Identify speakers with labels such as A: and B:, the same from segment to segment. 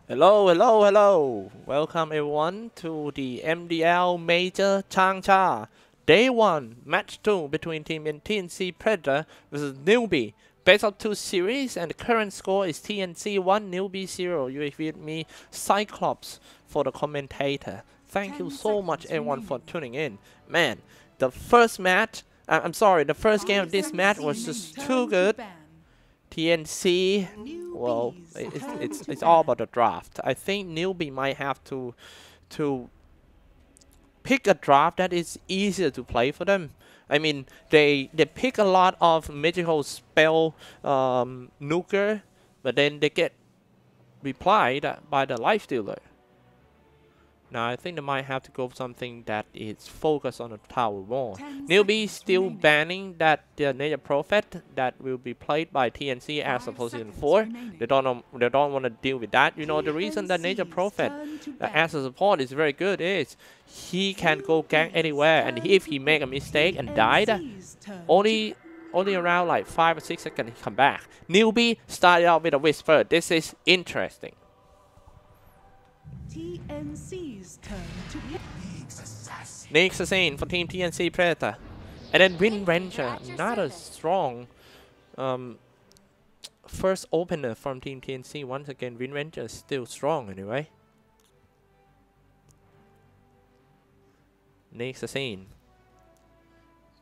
A: Hello, hello, hello. Welcome everyone to the MDL Major Changcha. Day 1, Match 2 between Team TNC Predator versus Newbee. Best of 2 series and the current score is TNC 1, Newbee 0. You with me, Cyclops, for the commentator. Thank you so much everyone for tuning in. Man, the first match, the first game of this match was just too good. TNC, well, it's all about the draft. I think Newbie might have to pick a draft that is easier to play for them. I mean, they pick a lot of magical spell nuker, but then they get replied by the life stealer. Now I think they might have to go for something that is focused on the tower more. Newbee still banning that the Nature Prophet that will be played by TNC as of season 4. They don't want to deal with that. You know the reason that Nature Prophet as a support is very good is he can go gank anywhere, and if he make a mistake and died, only around like 5 or 6 seconds he come back. Newbee started out with a whisper. This is interesting.
B: TNC's turn to
A: Next assassin for Team TNC Predator. And then Wind Ranger, not a strong first opener from Team TNC. Once again, Wind Ranger is still strong anyway. Next assassin.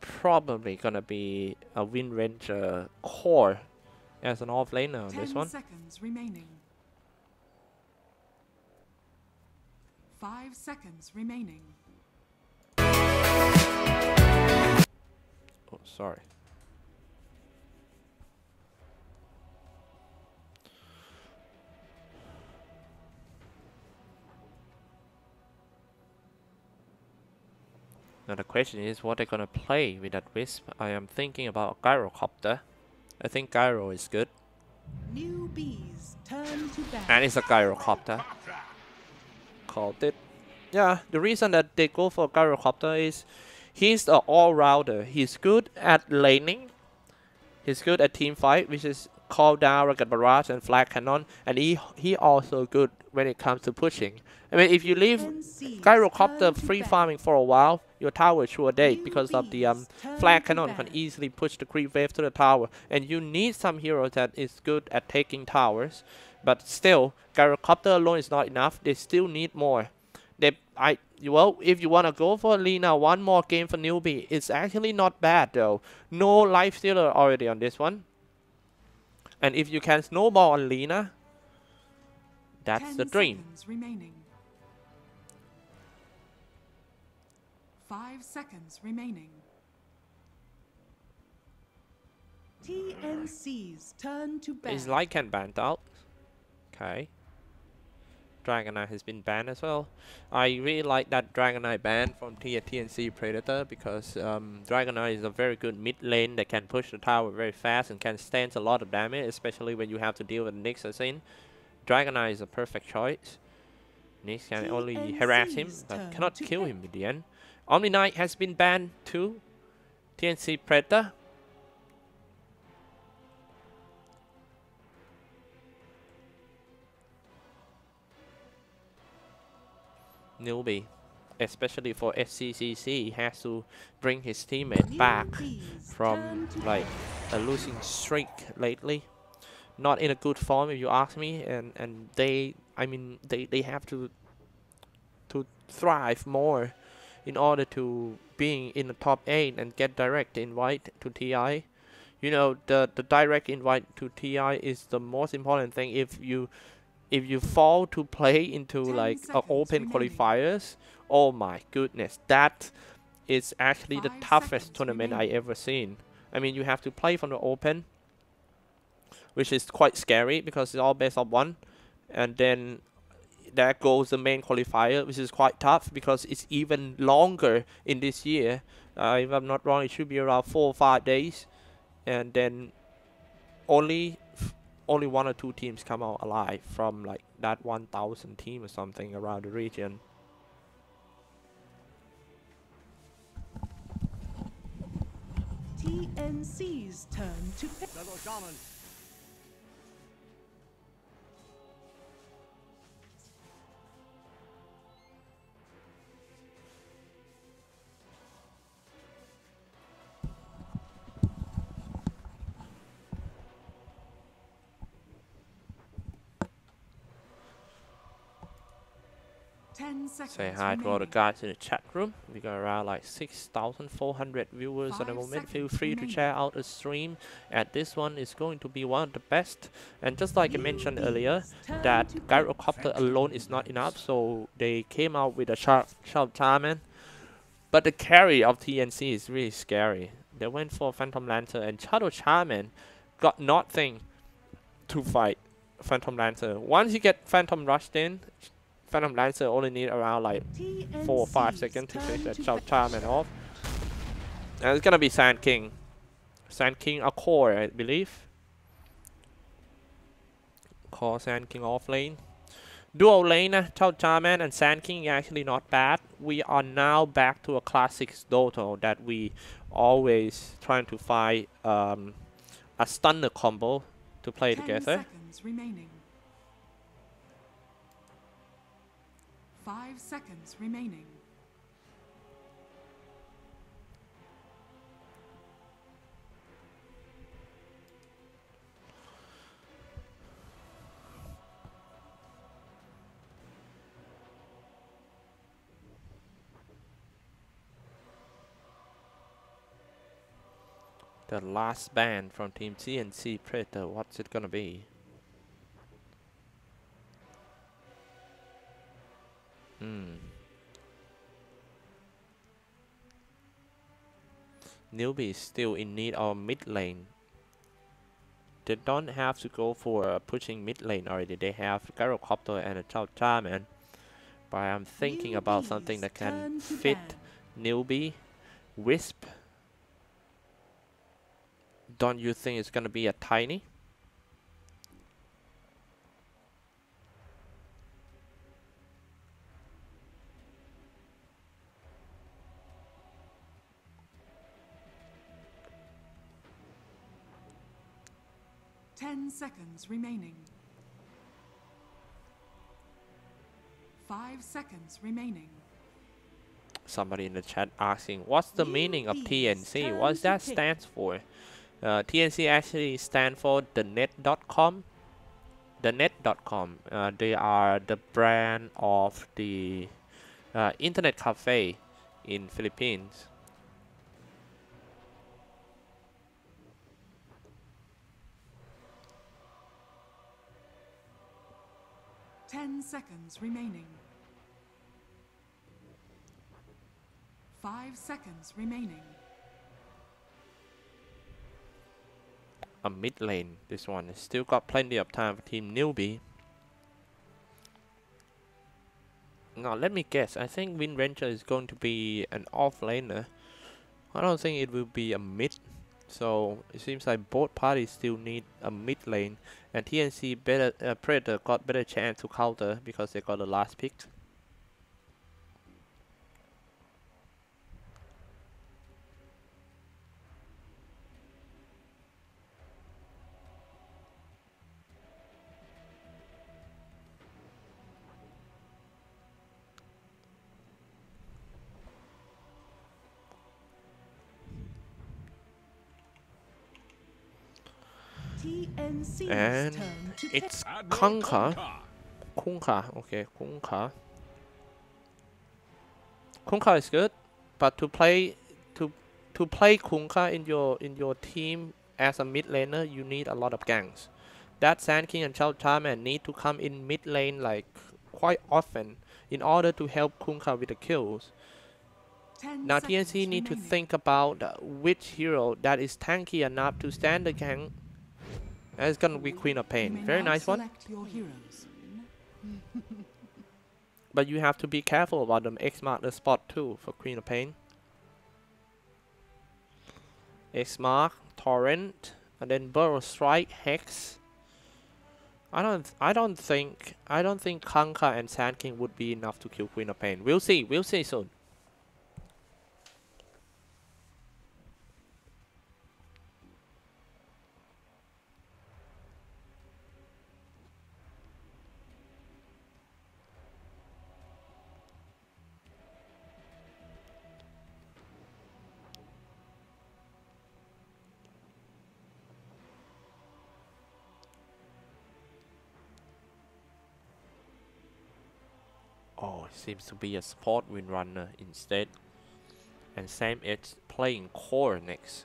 A: Probably gonna be a Wind Ranger core as an off laner on this one.
B: 10 seconds remaining. 5 seconds remaining.
A: Oh, sorry. Now the question is what they're gonna play with that Wisp. I am thinking about a Gyrocopter. I think Gyro is good.
B: Newbee's turn to bat.
A: And it's a Gyrocopter. Called it. Yeah, the reason that they go for Gyrocopter is he's an all-rounder. He's good at laning. He's good at team fight, which is call down, rocket barrage, and flag cannon. And he also good when it comes to pushing. I mean, if you leave Gyrocopter free farming for a while, your tower is sure dead because of the flag cannon can easily push the creep wave to the tower. And you need some hero that is good at taking towers. But still, Gyrocopter alone is not enough. They still need more. Well, if you want to go for Lina, one more game for Newbee, it's actually not bad though. No life stealer already on this one. And if you can snowball on Lina, that's the dream.
B: Remaining. 5 seconds remaining. TNC's turn to bat.
A: Is Lycan banned out? Okay. Dragonite has been banned as well. I really like that Dragonite ban from TNC Predator because Dragonite is a very good mid lane that can push the tower very fast and can stand a lot of damage, especially when you have to deal with Nyx assassin. Dragonite is a perfect choice. Nyx can only harass him but cannot kill him in the end. Omni Knight has been banned too. TNC Predator. Newbee, especially for SCCC, has to bring his teammate back from like a losing streak lately. Not in a good form, if you ask me, and they have to thrive more in order to being in the top 8 and get direct invite to TI. You know, the direct invite to TI is the most important thing. If you fall to play into like open qualifiers, oh my goodness, that is actually the toughest tournament I ever seen. I mean, you have to play from the open, which is quite scary because it's all best of 1, and then there goes the main qualifier, which is quite tough because it's even longer in this year. If I'm not wrong, it should be around 4 or 5 days, and then only 1 or 2 teams come out alive from like that 1,000 team or something around the region.
B: TNC's turn to pick. 10 seconds
A: Say hi to all the
B: remaining.
A: guys in the chat room. We got around like 6,400 viewers at the
B: 5
A: moment. Feel
B: seconds
A: free to
B: remaining.
A: share out the stream. And this one is going to be one of the best. And just like I mentioned earlier, that gyrocopter alone is not enough. So they came out with a sharp charman. But the carry of TNC is really scary. They went for Phantom Lancer and Shadow Charman got nothing to fight Phantom Lancer. Once you get Phantom rushed in, Phantom Lancer only need around like 4 or 5 seconds to finish that Shadow Charman off. And it's gonna be Sand King. Sand King a core, I believe. Core Sand King off lane. Dual lane, Chao Charman and Sand King actually not bad. We are now back to a classic Doto that we always trying to find a stunner combo to play
B: 10
A: together.
B: seconds remaining. 5 seconds remaining.
A: The last band from Team TNC Predator, what's it gonna be? Newbee is still in need of mid lane. They don't have to go for pushing mid lane already. They have Gyrocopter and a Chao Charman. But I'm thinking about something that can fit Newbee. Wisp. Don't you think it's gonna be a tiny?
B: Ten seconds remaining. 5 seconds remaining.
A: Somebody in the chat asking, what's the meaning of TNC? What does that stand for? TNC actually stand for thenet.com. Thenet.com. They are the brand of the internet cafe in Philippines.
B: Ten seconds remaining. 5 seconds remaining.
A: A mid lane, this one. Still got plenty of time for Team Newbee. Now let me guess, I think Wind Ranger is going to be an off laner. I don't think it will be a mid. So it seems like both parties still need a mid lane, and TNC Predator got better chance to counter because they got the last pick.
B: TNC's
A: And
B: turn to
A: it's
B: pick.
A: Kunkka. Okay, Kunkka. Kunkka is good, but to play Kunkka in your team as a mid laner, you need a lot of ganks. That Sand King and Chao Charman need to come in mid lane like quite often in order to help Kunkka with the kills.
B: 10
A: Now
B: seconds
A: TNC need to
B: remaining.
A: think about which hero that is tanky enough to stand the gank. And it's gonna be Queen of
B: You
A: Pain.
B: may
A: Very
B: now
A: nice one.
B: select your heroes.
A: But you have to be careful about the X mark the spot too for Queen of Pain. X mark, Torrent, and then Burrow Strike, Hex. I don't think Kanka and Sand King would be enough to kill Queen of Pain. We'll see soon. Oh, it seems to be a support windrunner instead. And Sam Edge playing core next.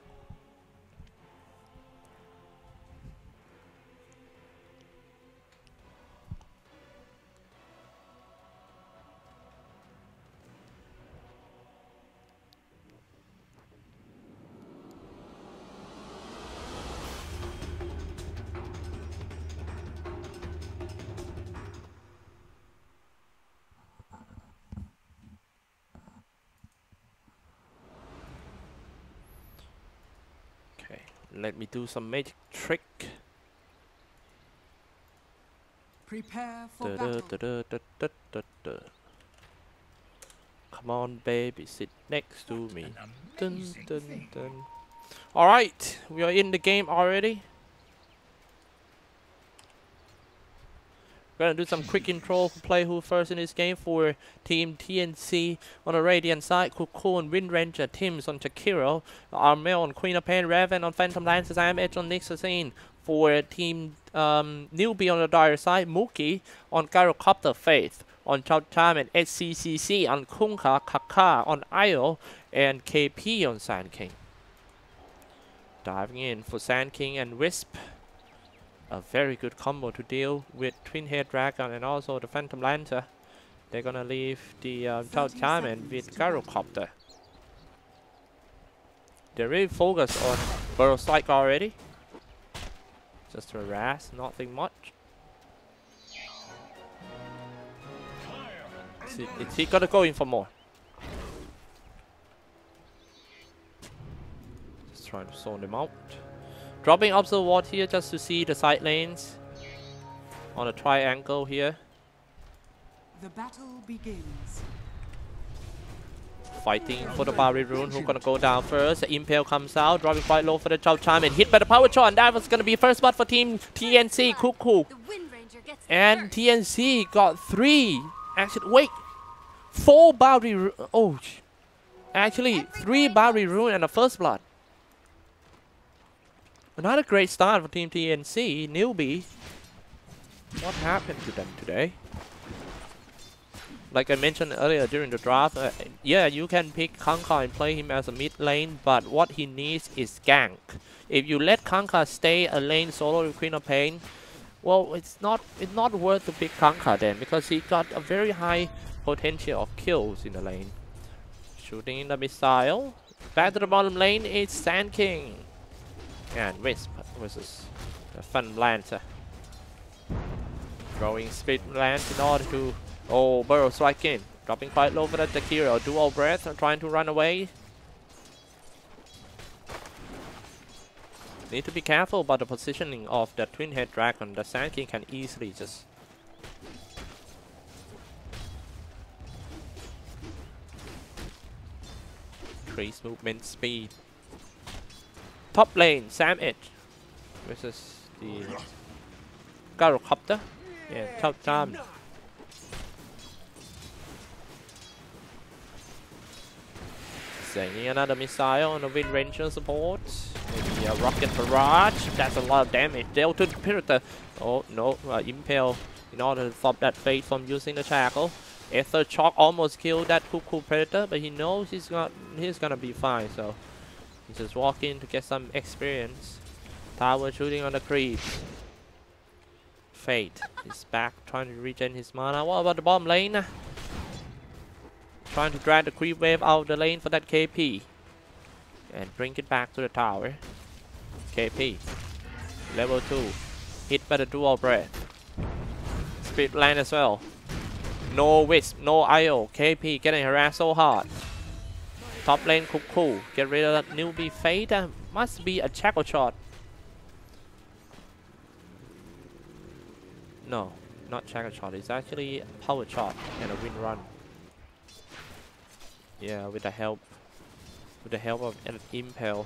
A: Okay, let me do some magic trick.
B: Prepare for battle.
A: Come on, baby, sit next to me. Dun, dun, dun. All right, we are in the game already. We're gonna do some quick intro who play who first in this game for Team TNC on the Radiant side, Cuckoo on Wind Ranger, Tim's on Shakiro, Armel on Queen of Pain, Raven on Phantom Lances, I'm Edge on Nixasine. For Team Newbee on the Dire side, Mookie on Gyrocopter, Faith on Chow Cham and SCCC on Kunka, Kaka on Io, and KP on Sand King. Diving in for Sand King and Wisp. A very good combo to deal with Twin Head Dragon and also the Phantom Lancer. They're gonna leave the Chow Cham and with Gyrocopter. They're really focused on Burrow Strike already. Just harass, nothing much. Is he gonna go in for more? Just trying to zone them out. Dropping Observer Ward here just to see the side lanes on a triangle here.
B: The battle begins.
A: Fighting for the Barry Rune, who's gonna go down first. The Impale comes out, dropping quite low for the Chow Cham and hit by the Power Shot. And that was gonna be first blood for Team TNC, Cuckoo. And TNC got 3. Actually, wait, 4 Barry Rune. Oh, actually 3 Barry Rune and a first blood. Another great start for Team TNC. Newbee. What happened to them today? Like I mentioned earlier during the draft, yeah, you can pick Kanka and play him as a mid lane, but what he needs is gank. If you let Kanka stay a lane solo with Queen of Pain, well, it's not worth to pick Kanka then, because he got a very high potential of kills in the lane. Shooting in the missile. Back to the bottom lane, it's Sand King. And Wisp versus the Fun Lancer. Throwing Speed Lance in order to... Oh, Burrow Strike in. Dropping quite low for the Takiro. Dual Breath, trying to run away. Need to be careful about the positioning of the Twin Head Dragon. The Sand King can easily just... increase movement speed. Top lane, Sam Edge versus the Gyrocopter. Yeah, Chow Cham. Sending another missile on the Wind Ranger support. Maybe a Rocket Barrage. That's a lot of damage. Dealt to the Predator. Oh no, Impale in order to stop that Fate from using the Shackle. Ether Shock almost killed that Cuckoo Predator, but he knows he's gonna be fine, so he just walk in to get some experience. Tower shooting on the creep. Fate is back trying to regen his mana. What about the bottom lane? Trying to drag the creep wave out of the lane for that KP. And bring it back to the tower. KP. Level 2. Hit by the dual breath. Speed land as well. No Wisp, no IO. KP getting harassed so hard. Top lane Cuckoo. Get rid of that Newbee Fate. Must be a Shackle Shot. No, not Shackle Shot. It's actually a Power Shot and a Wind Run. Yeah, with the help of an Impale.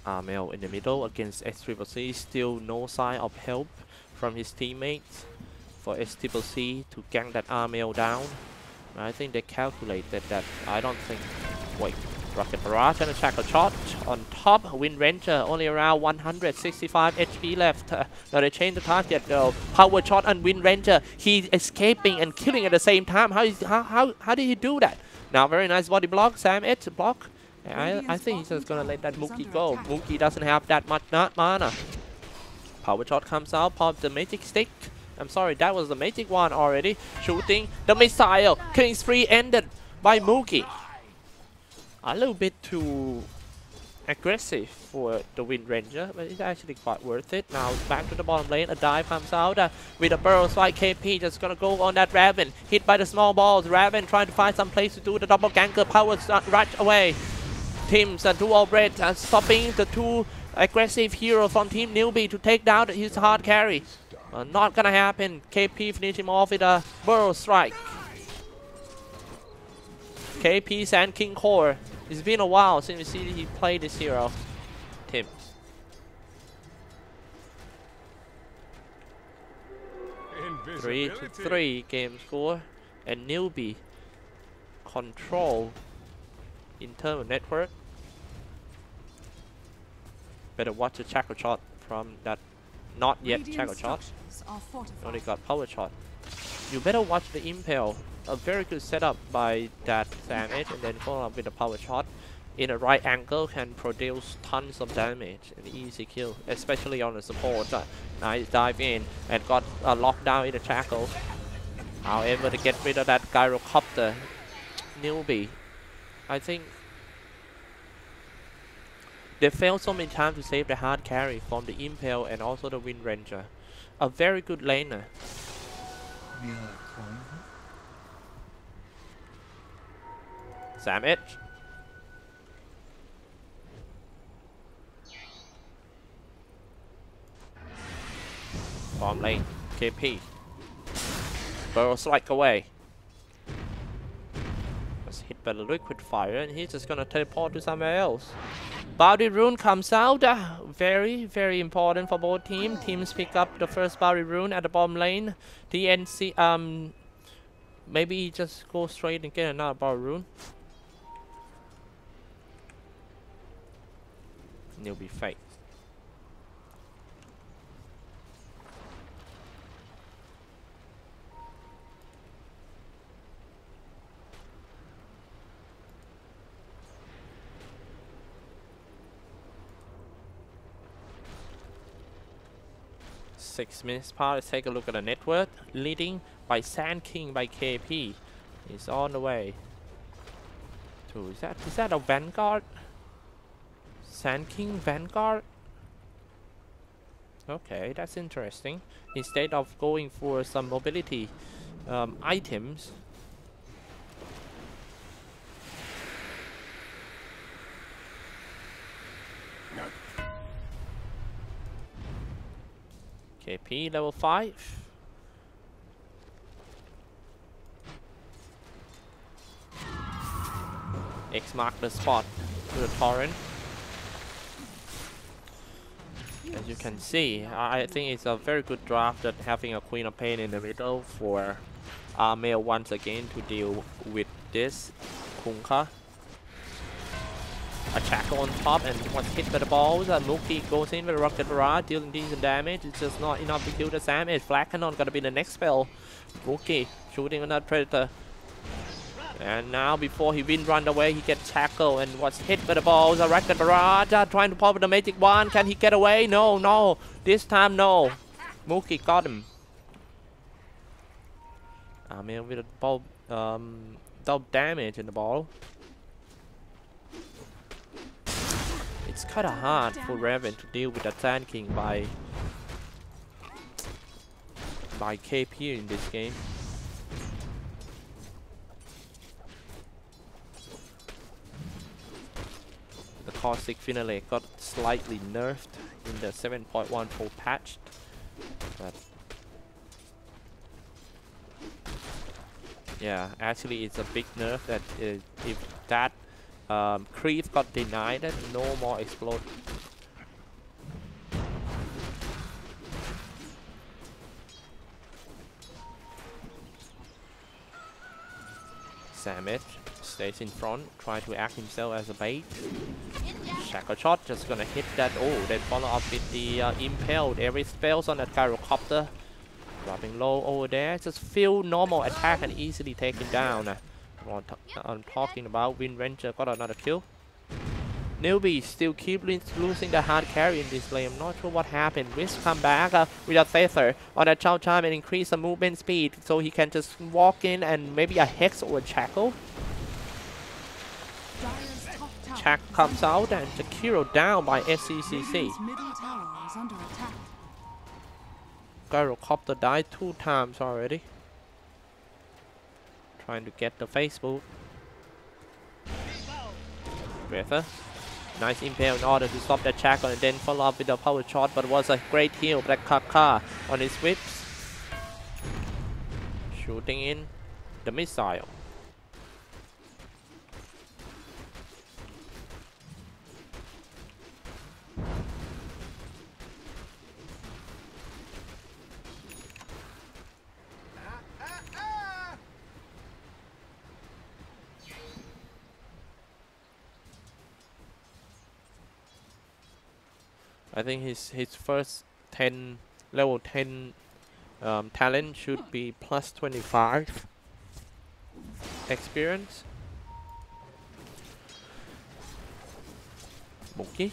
A: Armel in the middle against SCCC. Still no sign of help from his teammates for SCCC to gank that Armel down. I think they calculated that. I don't think. Wait. Rocket Barrage and a Shackle Shot on top. Wind Ranger only around 165 HP left. Now they change the target though. Power Shot and Wind Ranger. He's escaping and killing at the same time. How did he do that? Now very nice body block. Sam Edge block. I think he's just gonna let that Mookie go. Mookie doesn't have that much mana. Power Shot comes out. Pop the magic stick. I'm sorry, that was the magic one already. Shooting the missile. Killing spree ended by Mookie. A little bit too aggressive for the Wind Ranger, but it's actually quite worth it. Now back to the bottom lane, a dive comes out with a burrow strike. KP just gonna go on that Raven, hit by the small balls. Raven trying to find some place to do the double ganker. Power rush away. Teams and dual bread stopping the two aggressive heroes from Team Newbee to take down his hard carry. Not gonna happen. KP finish him off with a burrow strike. KP Sand King Core. It's been a while since we see he played this hero. Tim. Three to 3 game score. And Newbee control internal network. Better watch the Shackle Shot from that not yet Shackle Shot. Only got Power Shot. You better watch the Impel. A very good setup by that damage, and then follow up with a Power Shot in a right angle can produce tons of damage and easy kill, especially on the support. Nice dive in and got locked down in the shackle. However, to get rid of that gyrocopter, Newbee, I think they failed so many times to save the hard carry from the Impel and also the Wind Ranger. A very good laner. Sam Edge. Bottom lane. KP. Burrow strike away. Was hit by the liquid fire and he's just gonna teleport to somewhere else. Boundary Rune comes out. Very, very important for both teams. Teams pick up the first Boundary Rune at the bottom lane. TNC, maybe just go straight and get another Boundary Rune. Newbee fake. Six minutes past. Let's take a look at the network. Leading by Sand King by KP. He's on the way. To is that a Vanguard? Sand King Vanguard? Okay, that's interesting. Instead of going for some mobility items. KP level 5. X mark the spot to the torrent. As you can see, I think it's a very good draft that having a Queen of Pain in the middle for Armel once again to deal with this Kunkka. A Shackle on top and once hit by the balls, Mookie goes in with a Rocket Barrage, dealing decent damage. It's just not enough to kill the damage. Flag Cannon gonna be the next spell. Mookie shooting another Predator. And now before he wind run away, he gets Shackle and was hit by the balls. A Rocket Barrage trying to pop with the magic wand. Can he get away? No, no. This time, no. Mookie got him. Armel with a ball, double damage in the ball. It's kind of hard for Raven to deal with the Sand King by KP in this game. The Caustic Finale got slightly nerfed in the 7.14 patch, but yeah, actually it's a big nerf that if that creep got denied, no more explode Samet stays in front, try to act himself as a bait. Shackle shot, just gonna hit that. Oh, then follow up with the impaled every spells on that gyrocopter. Dropping low over there, just feel normal attack and easily taken down. I'm talking about Wind Ranger got another kill. Newbee still keep losing the hard carry in this lane. I'm not sure what happened. Risk come back with a Feather on that Chow Chime and increase the movement speed so he can just walk in and maybe a Hex or a Shackle. Check comes out and Jakiro down by SCCC. Gyrocopter died 2 times already. Trying to get the Facebook. Breather. Nice impale in order to stop that Shackle and then follow up with a power shot, but was a great heal. Black Kaka on his whips. Shooting in the missile. I think his first 10 level 10 talent should be plus 25 experience. Mookie.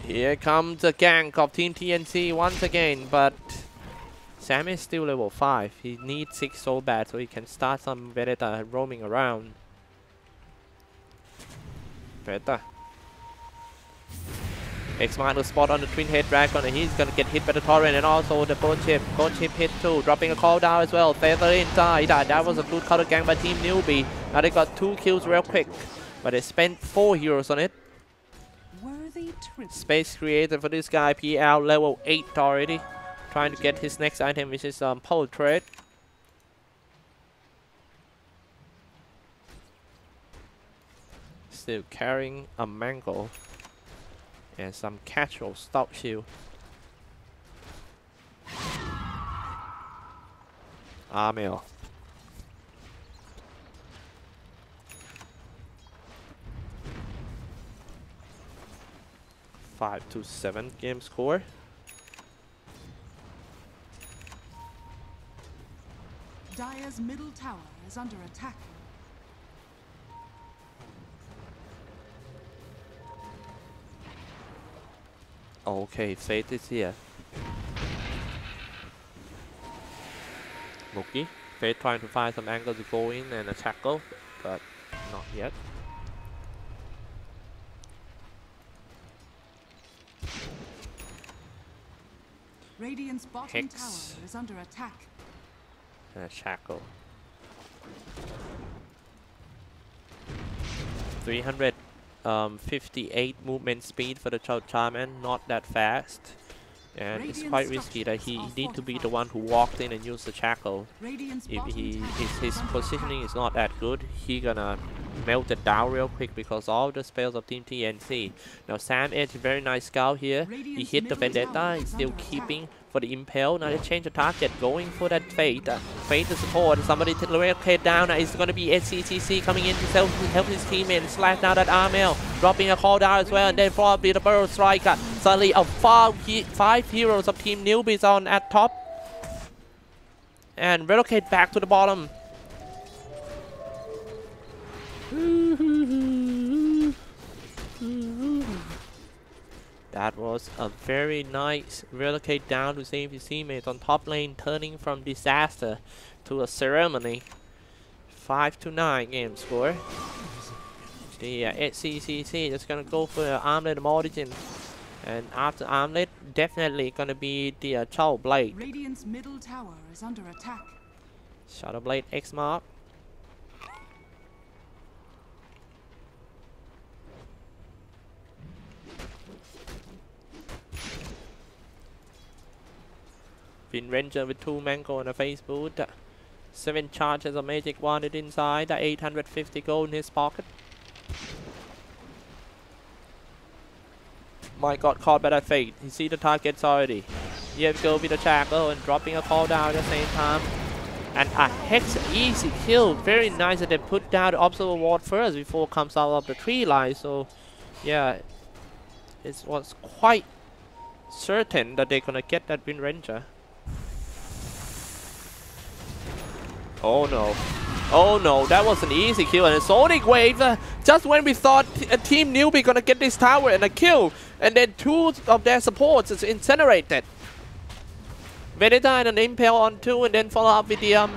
A: Here comes the gank of Team TNC once again, but Sam is still level 5. He needs 6 so bad so he can start some Vendetta roaming around. Vendetta. X-Mark the spot on the Twin Head Dragon and he's gonna get hit by the Torrent and also the Bone Chip. Bone Chip hit too, dropping a call down as well. Feather inside. That was a good counter gang by Team Newbee. Now they got 2 kills real quick, but they spent 4 heroes on it. Space created for this guy, PL level 8 already. Trying to get his next item, which is Pole Trade. Still carrying a Mangle. And some casual stout shield. Armel. 5-7 game score.
B: Dire's middle tower is under attack.
A: Okay, Fate is here. Mookie. Fate trying to find some angle to go in and a tackle, but not yet.
B: Radiant's bottom
A: Hex.
B: tower is under attack.
A: And a shackle. 358 movement speed for the Charman, not that fast. And it's quite risky that he need to be the one who walked in and used the shackle. If his positioning is not that good, he gonna melt it down real quick because all the spells of Team TNC. Now Sam Edge, very nice scout here. He hit the Vendetta, he's still keeping for the Impale. Now they change the target, going for that Fate. Fate to support, somebody to relocate down. It's gonna be SCCC coming in to help his teammate and slash down that Armel. Dropping a call down as well, and then probably the Burrow Striker. Suddenly a 5 heroes of Team Newbee on at top. And relocate back to the bottom. That was a very nice relocate down to save his teammates on top lane, turning from disaster to a ceremony. 5-9 game score. The SCCC just gonna go for the Armlet of Origin. And after Armlet, definitely gonna be the Shadow Blade.
B: Radiant's middle tower is under attack.
A: Shadow Blade X Mark. Wind Ranger with 2 Mango and a face boot. 7 charges of magic wanted inside. 850 gold in his pocket. Mike got caught by that Fate. He see the targets already. Here we go with the Shackle and dropping a call down at the same time. And a Hex easy kill. Very nice that they put down the Observer Ward first before it comes out of the tree line. So, yeah, it was quite certain that they're gonna get that Wind Ranger. Oh no. Oh no, that was an easy kill. And a Sonic Wave, just when we thought Team Newbee gonna get this tower and a kill, and then 2 of their supports is incinerated. Vendetta and an Impel on 2, and then follow up with the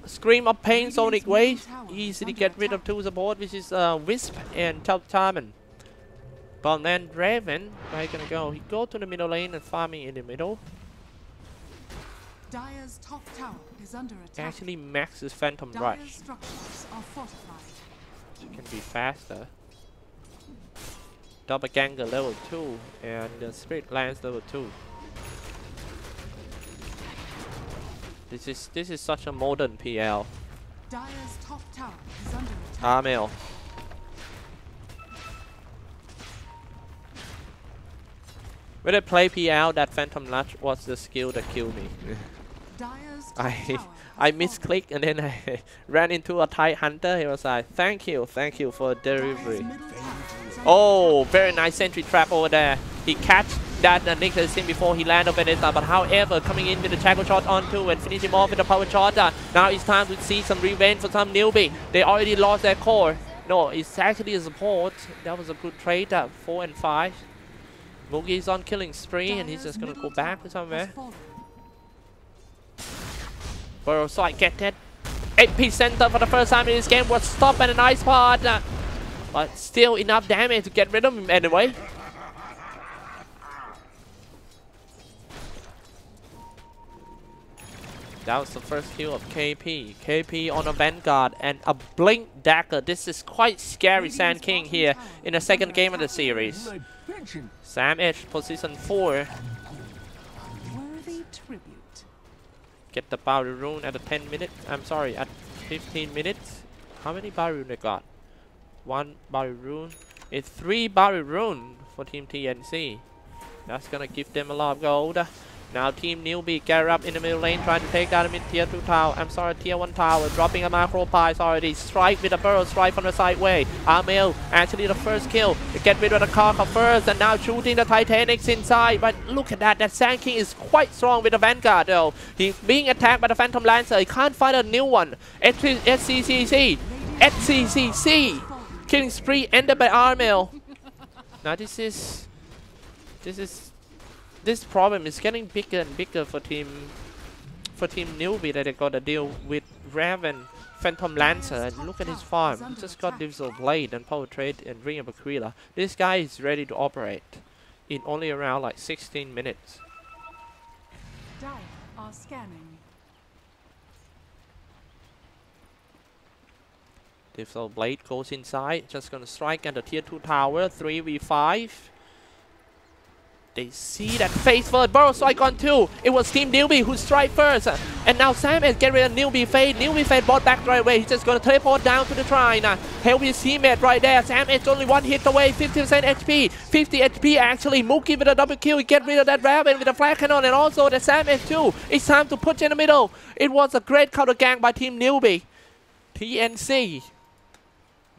A: Scream of Pain Sonic Wave. Easily get rid of 2 support, which is Wisp and Tarman. Bombman Raven, where he gonna go? He go to the middle lane and farming in the middle.
B: Dire's top tower is under attack.
A: Actually maxes Phantom
B: Dire's
A: Rush.
B: structures are fortified.
A: It can be faster. Doppelganger level 2 and the Spirit Lance level 2. This is such a modern PL.
B: Dire's top tower is under attack.
A: Armel. When I play PL, that Phantom Rush was the skill that killed me.
B: Dire's top tower
A: I
B: has
A: misclicked and then I ran into a Tide Hunter. He was like, thank you for
B: fallen.
A: delivery.
B: Dire's middle tower is under
A: Oh, very nice sentry trap over there. He catch that Nick has seen before he landed Vendetta, but however, coming in with the tackle shot onto and finish him off with the power shot. Now it's time to see some revenge for some Newbee. They already lost their core. No, it's actually a support. That was a good trade. 4 and 5. Moogie's on killing spree and he's just gonna go back to somewhere. Burrow so I get it. HP center for the first time in this game was stopped at a nice part. But still enough damage to get rid of him anyway. That was the first kill of KP. KP on a Vanguard and a Blink Dagger. This is quite scary Sand King here in the second game of the series. Sam Edge, position 4.
B: worthy tribute.
A: Get the Barry Rune at the 10 minutes. I'm sorry, at 15 minutes. How many Barry Rune they got? 1 Barry Rune. It's 3 Barry Rune for Team TNC. That's gonna give them a lot of gold. Now Team Newbee gather up in the middle lane trying to take down the mid tier 2 tower. I'm sorry, tier 1 tower. Dropping a macro pies already. Strike with a burrow strike from the sideway. Armel actually the first kill. To get rid of the Karka first and now shooting the Titanics inside. But look at that. That Sand King is quite strong with the Vanguard though. He's being attacked by the Phantom Lancer. He can't find a new one. SCCC. SCCC. Killing spree ended by Armel. Now this problem is getting bigger and bigger for Team Newbee that they got to deal with Raven, Phantom Lancer, and look at his farm. He just got Digital Blade and Power Trade and Ring of Aquila. This guy is ready to operate in only around like 16 minutes.
B: Dire are scanning.
A: Digital Blade goes inside, just gonna strike at the tier 2 tower, 3v5. They see that face first. Burrow strike on 2. It was Team Newbee who strike first. And now Sam is getting rid of Newbee Fade. Newbee Fade bought back right away. He's just going to teleport down to the shrine. Help his teammate right there. Sam is only 1 hit away. 50% HP. 50 HP actually. Mookie with a double kill. He get rid of that Raven with a flag cannon. And also the Sam is too. It's time to put in the middle. It was a great counter gang by Team Newbee. TNC.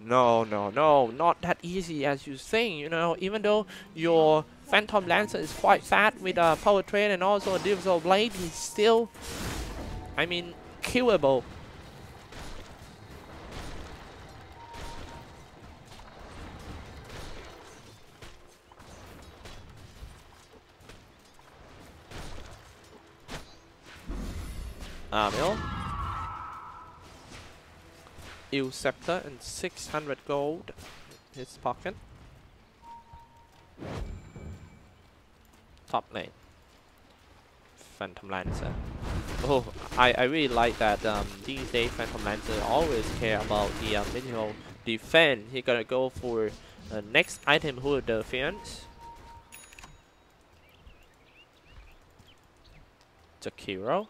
A: No, not that easy as you think, you know, even though your Phantom Lancer is quite fat with a Power Trade and also a Digital Blade, he's still, I mean, killable. Armel. Ill Scepter and 600 gold in his pocket. Top lane. Phantom Lancer. Oh, I really like that these days Phantom Lancer always care about the minimal defense. He gonna go for next item who defense. Jakiro.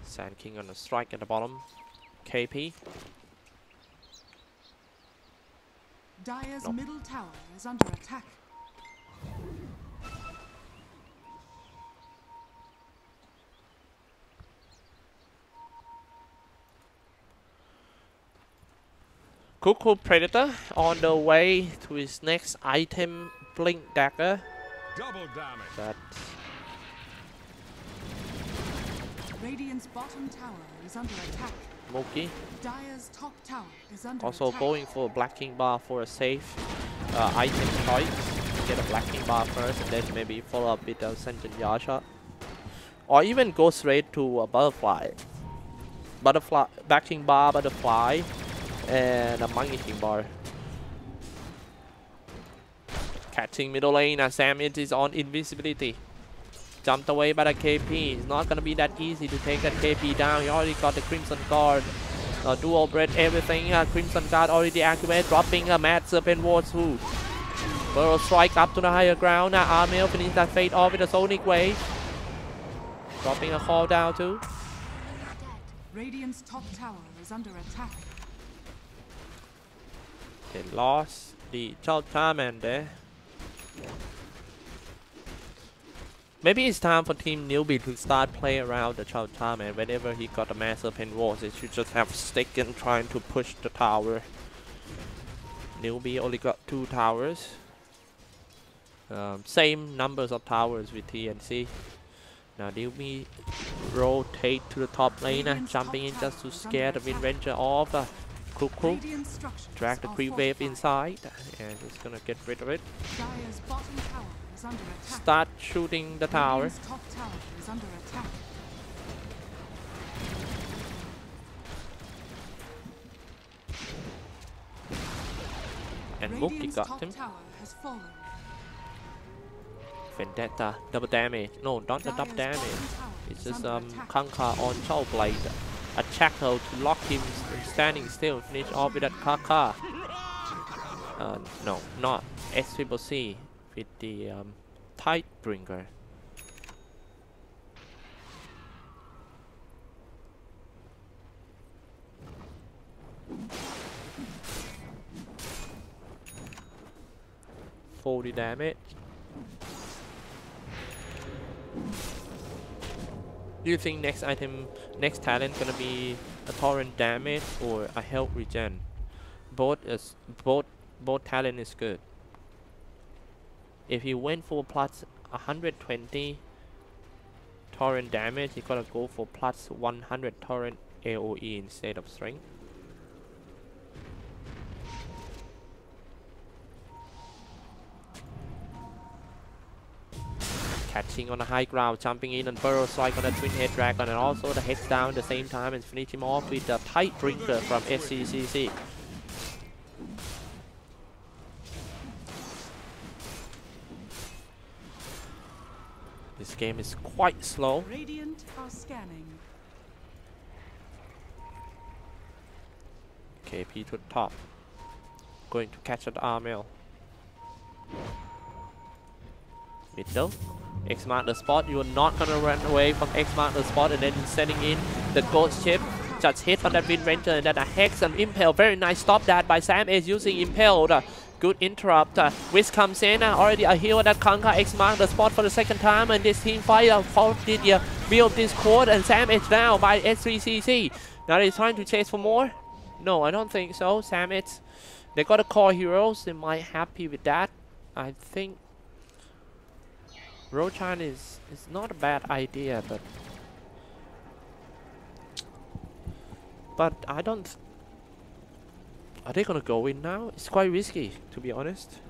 A: Sand King on a strike at the bottom. KP.
B: Dire's
A: No.
B: middle tower is under attack.
A: Cuckoo Predator on the way to his next item, Blink Dagger.
C: Double damage.
A: That
B: Radiant's bottom tower is under attack.
A: Mookie
B: Dire's top tower is under
A: also
B: attack.
A: going for a Black King Bar for a safe item choice. Get a Black King Bar first and then maybe follow up with a Sentient Yard Shot. Or even go straight to a Butterfly. Butterfly, Black King Bar, Butterfly, and a Monkey King Bar. Catching middle lane as Sam is on invisibility. Jumped away by the KP. It's not gonna be that easy to take that KP down. He already got the Crimson Guard. Dual bread, everything. Crimson Guard already activated. Dropping a Mad Serpent Ward too. Burrow strike up to the higher ground. Armel finishes that fade off with a Sonic Wave. Dropping a call down too.
B: Radiant's top tower is under attack.
A: They lost the Charmander there. Maybe it's time for Team Newbee to start play around the Charmander. Whenever he got a massive pen walls, they should just have stick and trying to push the tower. Newbee only got 2 towers. Same numbers of towers with TNC. Now Newbee rotate to the top lane, jumping in just to scare the Wind Ranger off. Cuckoo drag the creep wave inside, and he's gonna get rid of it.
B: Dire's bottom tower is under attack.
A: Start shooting the tower.
B: Radiant's top tower is under attack.
A: And Mookie
B: Radiant's
A: got
B: top
A: him.
B: tower has fallen.
A: Vendetta, double damage. No, not the double
B: Dire's
A: damage.
B: bottom tower
A: It's
B: is
A: just
B: under attack.
A: Kanka on Show Blade. A shackle to lock him standing still. Finish off with that Kaka. No, not SCCC with the Tidebringer. $40 damage. Do you think next item, next talent gonna be a torrent damage or a health regen? Both talent is good. If he went for plus 120 torrent damage, he gotta go for plus 100 torrent AOE instead of strength. Catching on the high ground, jumping in and burrow strike on the twin head dragon, and also the heads down at the same time and finish him off with the Tidebringer from SCCC. This game is quite slow.
B: Radiant are scanning.
A: KP to the top. Going to catch at Armel. Middle. X mark the spot. You're not gonna run away from X mark the spot and then sending in the ghost ship. Just hit on that Wind Ranger and then a Hex and Impel. Very nice stop that by Sam is using Impel. Good interrupt. Whisk comes in. Already a heal that Kanka X mark the spot for the second time, and this team fight did the build Discord, and Sam is down by S3CC. Now they're trying to chase for more. No, I don't think so. Sam it's they got a core heroes. They might happy with that. I think Roshan is not a bad idea, but I don't. Are they gonna go in now? It's quite risky, to be honest.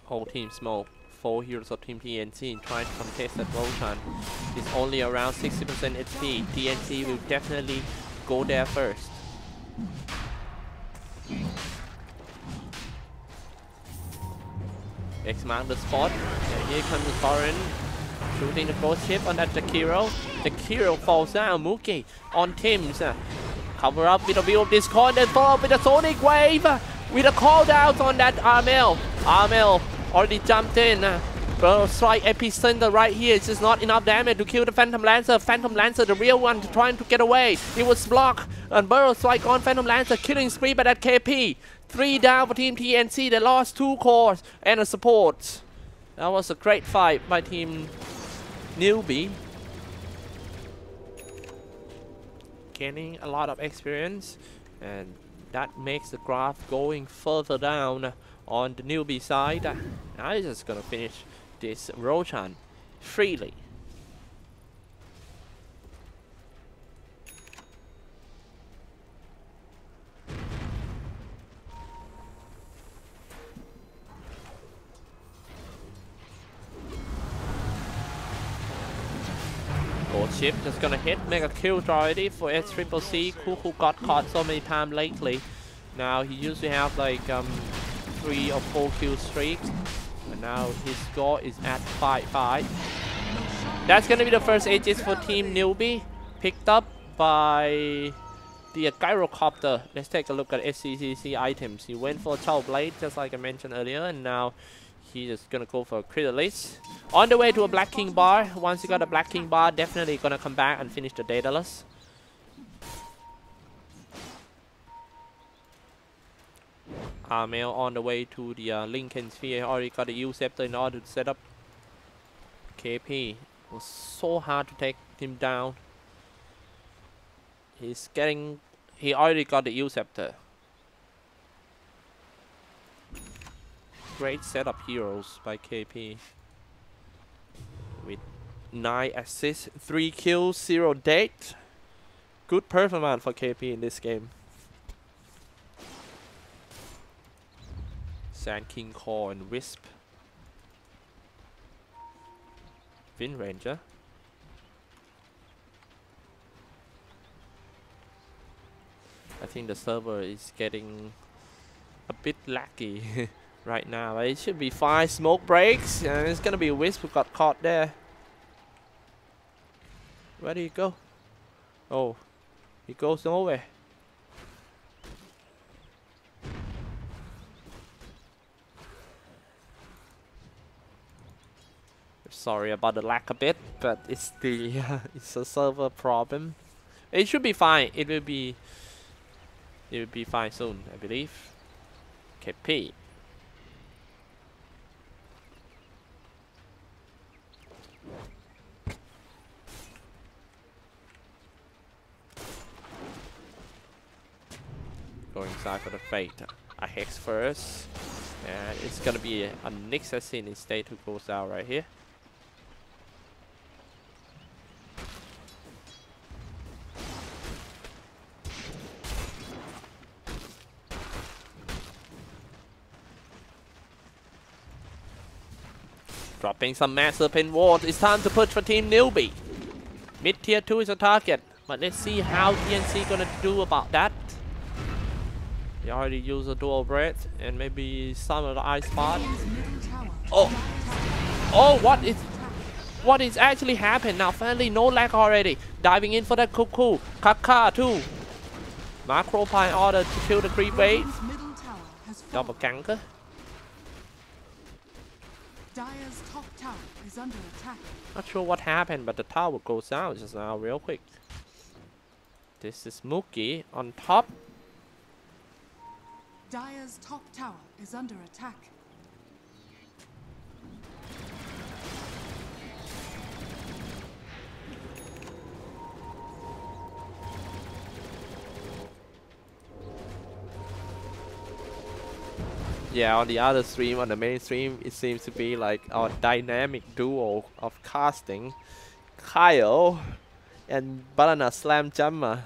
A: Whole team smoke. 4 heroes of Team TNC trying to contest at Roshan. It's only around 60% HP. TNC will definitely go there first. X mark the spot. And here comes the Torrent. Shooting the ghost ship on that Jakiro. Jakiro falls down. Mookie on Tim's. Cover up with a view of Discord and follow up with a Sonic Wave. With a call down on that Armel. Armel already jumped in. Burrow strike epicenter right here. It's just not enough damage to kill the Phantom Lancer. Phantom Lancer, the real one, trying to get away. It was blocked. And Burrow strike on Phantom Lancer, killing spree by that KP. 3 down for Team TNC. They lost 2 cores and a support. That was a great fight by Team Newbee. Gaining a lot of experience, and that makes the graph going further down on the Newbie side. Now he's just gonna finish this Roshan freely. Gold chip just gonna hit, mega kill already for SCCC. Who got caught so many times lately. Now he used to have like 3 or 4 kill streaks, and now his score is at 5-5. That's gonna be the first Aegis for Team Newbee, picked up by the gyrocopter. Let's take a look at SCCC items. He went for a Chow Blade, just like I mentioned earlier, and now he's just gonna go for a Crittalis. On the way to a Black King bar. Once you got a Black King bar, definitely gonna come back and finish the Daedalus. Armel on the way to the Lincoln Sphere. Already got the U Scepter in order to set up KP. It was so hard to take him down. He already got the U Scepter. Great setup heroes by KP. With 9 assists, 3 kills, 0 death. Good performance for KP in this game. Sand King Core and Wisp. Wind Ranger. I think the server is getting a bit laggy right now, but it should be fine. Smoke breaks, and it's gonna be Wisp who got caught there. Where did he go? Oh, he goes nowhere. Sorry about the lag a bit, but it's the it's a server problem. It should be fine. It will be fine soon, I believe. KP. Going inside for the Fate. A Hex first. And it's gonna be a Nyx Assassin instead who goes out right here. Dropping some massive pin ward. It's time to push for Team Newbee. Mid tier 2 is a target, but let's see how TNC gonna do about that. They already used a dual breath and maybe some of the ice spot. Oh, what is actually happened now? Finally, no lag already. Diving in for that cuckoo. Kaka too. Macro Pie order to kill the creep wave. Double ganker.
B: Dire's top tower is under attack.
A: Not sure what happened, but the tower goes down just now real quick. This is Mookie on top.
B: Dire's top tower is under attack.
A: Yeah, on the other stream, on the main stream, it seems to be like our dynamic duo of casting. Kyle and Banana Slam Jammer.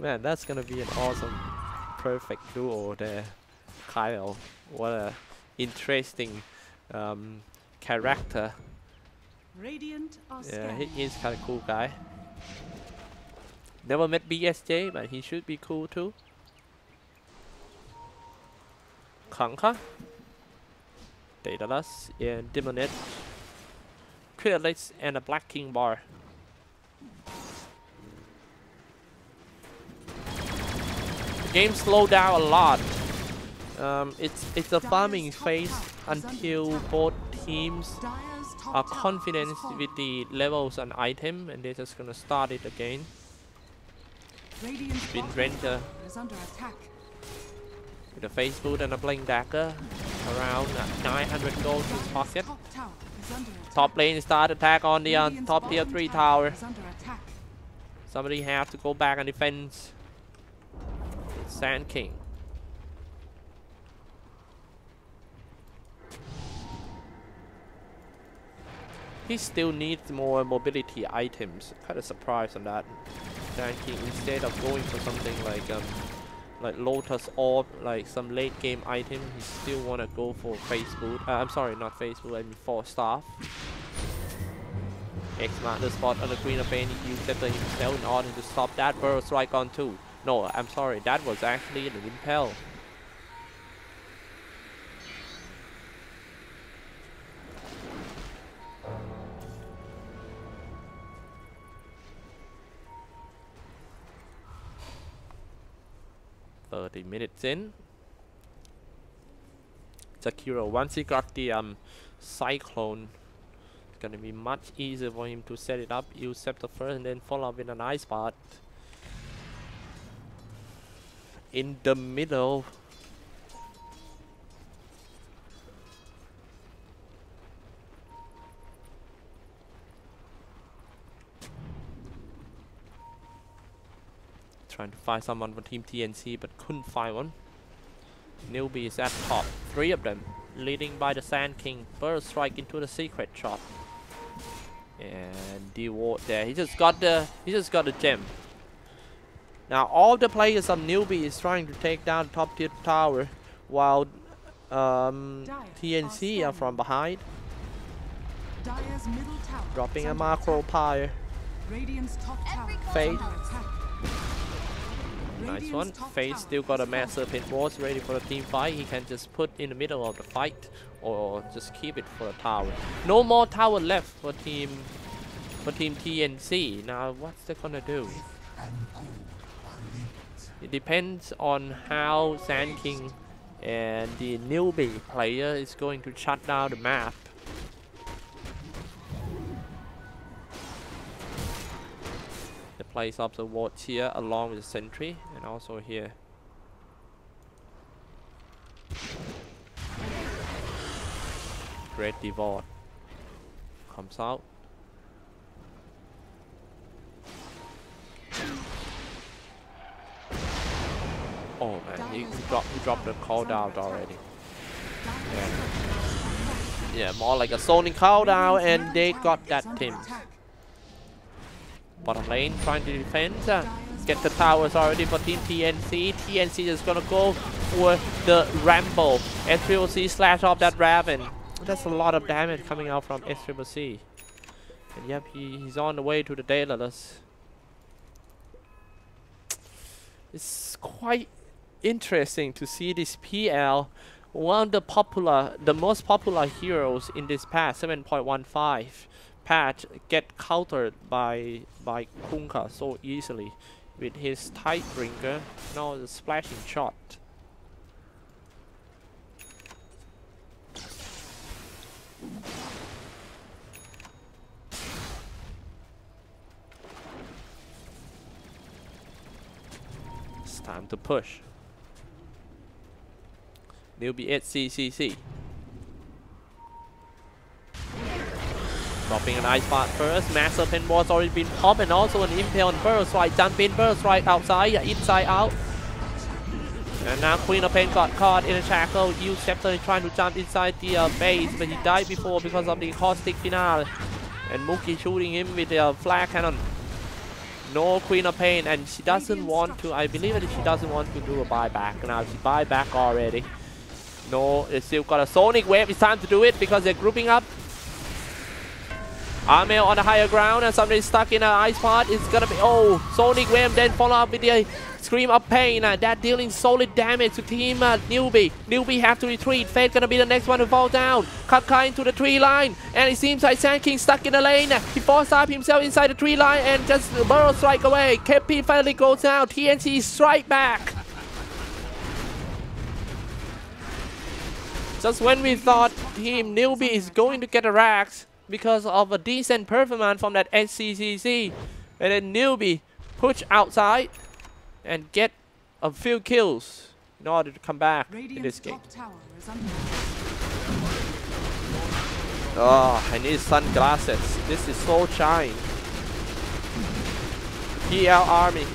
A: Man, that's gonna be an awesome, perfect duo there. Kyle, what a interesting character.
B: Radiant are
A: Yeah, he is kind of cool guy. Never met BSJ, but he should be cool too. Kanka, Daedalus, and Demonet, Crittalis, and a Black King bar. The game slowed down a lot. It's a farming phase until both teams confidence with the levels and item, and they're just gonna start it again.
B: Radiant's
A: Been
B: bottom
A: Ranger
B: tower is under attack.
A: with a face boot and a blink dagger, around 900 gold in his pocket.
B: Top tower is under attack.
A: Top lane start attack on the
B: Radiant's
A: top tier
B: bottom
A: 3 tower.
B: is under attack.
A: Somebody have to go back and defend Sand King. He still needs more mobility items. Kind of surprised on that. Sand King, instead of going for something like Lotus Orb, like some late game item, he still wanna go for face boot. I'm sorry, not face boot. I mean 4 staff. X-Mark the spot on the Queen of Pain. He used Scepter himself in order to stop that Burrow Strike on 2. No, I'm sorry, that was actually the Impel. Minutes in. Zakiro, once he got the Cyclone, it's gonna be much easier for him to set it up, use Scepter first, and then follow up with an Ice Part. In the middle. Trying to find someone for Team TNC, but couldn't find one. Newbee is at top. 3 of them, leading by the Sand King. Burst strike into the secret shot, and Deward there. He just got the gem. Now all the players of Newbee is trying to take down top tier tower, while TNC are from behind,
B: Dire's middle tower
A: dropping
B: is
A: a
B: under
A: macro
B: attack.
A: pyre.
B: Radiant's top tower is
A: Fade.
B: under attack.
A: Nice one. Fade still got a massive hit boss ready for the team fight. He can just put in the middle of the fight, or just keep it for the tower. No more tower left for team TNC. Now what's they gonna do? It depends on how Sand King and the Newbee player is going to shut down the map. The place of the watch here along with the sentry, and also here. Great Devote comes out. Oh man, he dropped the cooldown already. Yeah, more like a zoning cooldown, and they got that team. Bottom lane trying to defend. Get the towers already for Team TNC. TNC is gonna go for the Ramble. SCC slash off that Raven. That's a lot of damage coming out from SCC. And yep, he's on the way to the Daedalus. It's quite interesting to see this PL, one of the most popular heroes in this patch 7.15 patch, get countered by Kunkka so easily with his Tidebringer, now the splashing shot. It's time to push. Newbee 8 CCC. Dropping an Ice Part first. Massive pinball's already been popped, and also an Impale on Burst right. Jump in, Burst right outside, inside out. And now Queen of Pain got caught in a shackle. Use Scepter trying to jump inside the base, but he died before because of the caustic finale. And Mookie shooting him with the flare cannon. No Queen of Pain, and she doesn't want to, I believe that she doesn't want to do a buyback. Now she buyback already. No, they still got a Sonic Wave. It's time to do it because they're grouping up. Armel on the higher ground, and somebody's stuck in an Ice Part. It's gonna be, oh, Sonic Wave, then follow up with the Scream of Pain. That dealing solid damage to Team Newbee. Newbee have to retreat. Fate gonna be the next one to fall down. Kapka into the tree line, and it seems like Sand King stuck in the lane. He forced up himself inside the tree line and just Burrow strike away. KP finally goes down. TNC strike back. Just when we thought Team Newbee is going to get a Rax, because of a decent performance from that SCCC. And then Newbee push outside and get a few kills in order to come back in this game. Oh, I need sunglasses. This is so shiny. PL Army.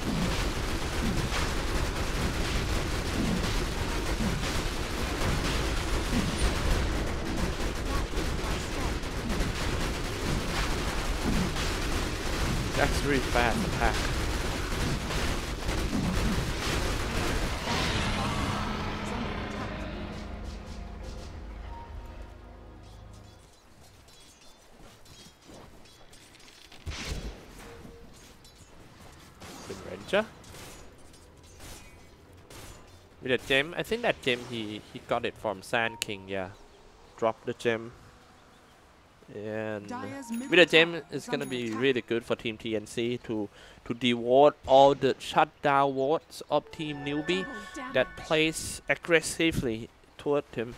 A: That's really fast attack. Ranger with a gem. I think that gem he got it from Sand King. Yeah, drop the gem. And with a gem, it's gonna be really good for Team TNC to devote all the shutdown wards of Team Newbee that plays aggressively toward him.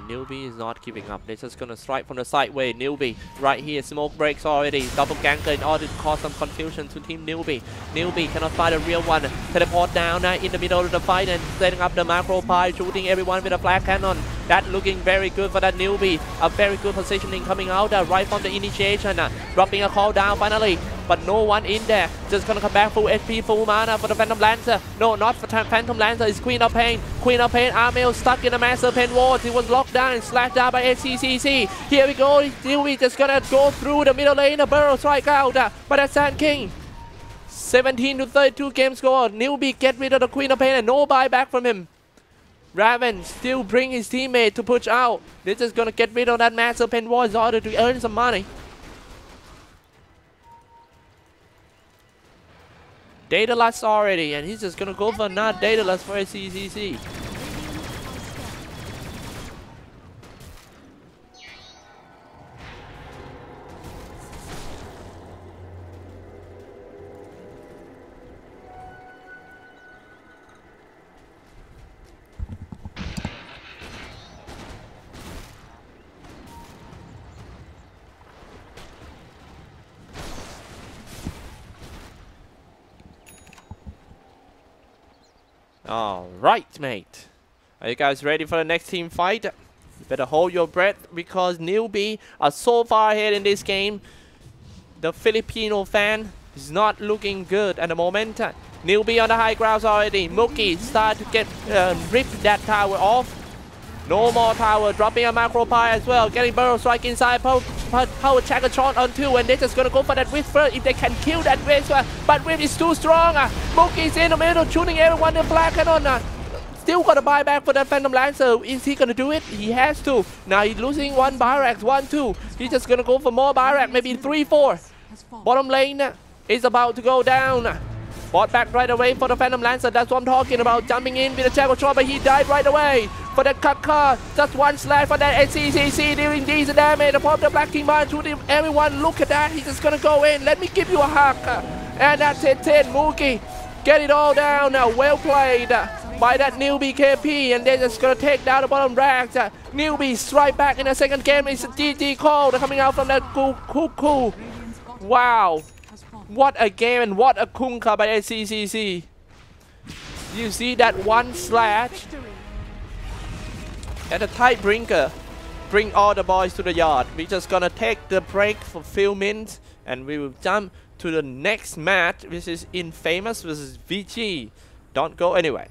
A: Newbee is not giving up. They're just gonna strike from the sideway. Newbee right here. Smoke breaks already. Double ganker in order to cause some confusion to Team Newbee. Newbee cannot find a real one. Teleport down in the middle of the fight and setting up the macro pie, shooting everyone with a flag cannon. That looking very good for that Newbee. A very good positioning coming out right from the initiation. Dropping a call down finally. But no one in there. Just gonna come back full HP, full mana for the Phantom Lancer. No, not for Phantom Lancer. It's Queen of Pain. Queen of Pain, Armel stuck in a Master Pen ward. He was locked down and slashed down by SCCC. Here we go. Newbee just gonna go through the middle lane. A barrel strike out by that Sand King. 17 to 32 game score. Newbee get rid of the Queen of Pain and no buyback from him. Raven still bring his teammate to push out. They're just gonna get rid of that Master Pen ward in order to earn some money. Daedalus already, and he's just gonna go for another Daedalus for SCCC. Alright, mate. Are you guys ready for the next team fight? You better hold your breath because Newbee are so far ahead in this game. The Filipino fan is not looking good at the moment. Newbee on the high grounds already. Mookie start to get rip that tower off. No more tower, dropping a macro pie as well. Getting barrel strike inside, power Chakatron on 2, and they're just gonna go for that Whisper if they can kill that Whisper. But Whip is too strong. Mookie's in the middle, shooting everyone in black cannon. Still got a buyback for that Phantom Lancer. Is he gonna do it? He has to. Now he's losing one Byrax, 1-2. He's just gonna go for more Byrax, maybe 3-4. Bottom lane is about to go down. Bought back right away for the Phantom Lancer. That's what I'm talking about. Jumping in with the Chakotron, but he died right away. For the Kaka, just one slash for that SCCC dealing decent damage. Upon the Black King Man shooting everyone. Look at that. He's just gonna go in. Let me give you a hug. And that's it. 10 Mookie. Get it all down now. Well played by that Newbee KP. And they're just gonna take down the bottom racks. Newbee strike back in the second game. It's a GG call coming out from that Cuckoo. Wow. What a game and what a kunka by SCCC. You see that one slash and the Tidebrinker bring all the boys to the yard. We're just gonna take the break for a few minutes and we will jump to the next match, which is Infamous versus VG. Don't go anywhere.